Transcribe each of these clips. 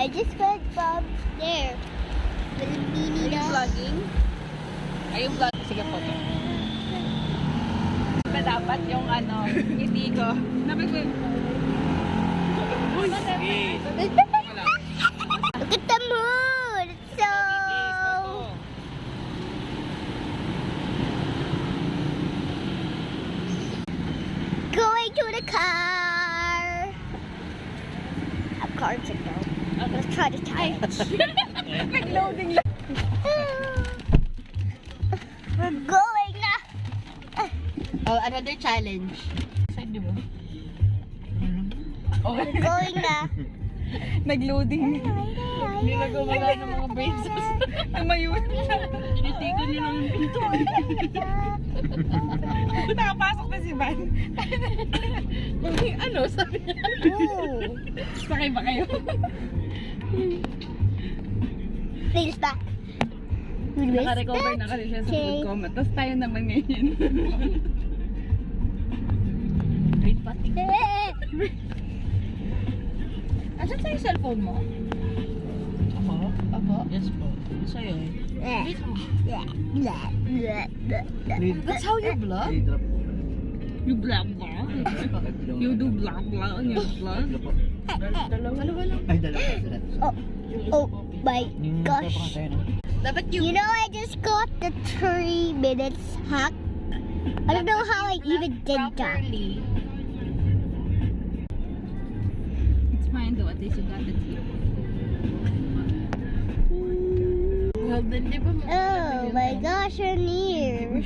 I just went from there. With a mini Are you dog. vlogging? Are you vlogging? Sige po. Na dapat yung ano, hindi ko. Look at the moon. It's so... Going to the car. A car to go. Let's try to tie it. Nag-loading lang. We're going na. Oh, another challenge. Saan di ba? We're going na. Nag-loading. Hindi na gumala ng mga braces. Tumayo siya. Tinitigan niya ng pinto. Nakapasok na si Van. Ano, sabi niya. Sakay ba kayo? Please back. Naka-recover na kasi siya sa food coma. Tapos tayo naman ngayon. Great pati. Asan sa'yo yung cellphone mo? Ako? Ako? Yes po. Sa'yo eh. That's how you vlog? You vlog ba? You do vlog vlog? You vlog? Dalawa lang. Ay, dalawa sila. Oh my gosh. Dapat You know, I just got the 3 minutes hack. I don't know how I even did that. properly. It's fine though, at least you got the tip. Well, then di ba Oh my gosh, we're near.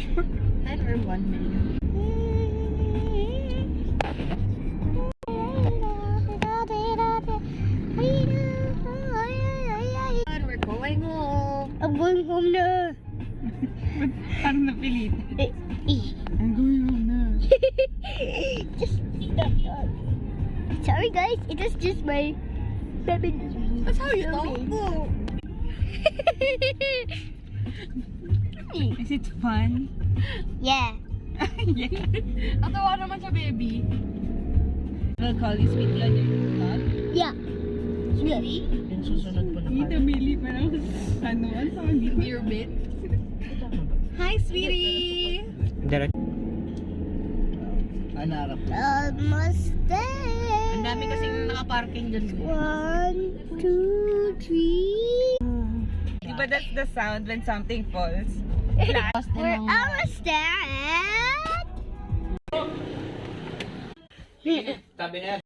10 or 1 million? We're going home. I'm going home now. Parang napilit. Eh. I'm going home na. Just sorry guys, it was just my baby. That's how you talk. Is it fun? Yeah. Yeah. Natawa naman siya, baby. We'll call you Sweetie on your vlog. Yeah. Sweetie? Yung susunod po na Dito, Mili, parang ano, ano tawag dito? Dear bit. Hi, Sweetie! Direct. Anarap. Almost there. Ang dami kasing nakaparking dyan. 1, 2, 3. Diba that's the sound when something falls? We're almost there. Tabi na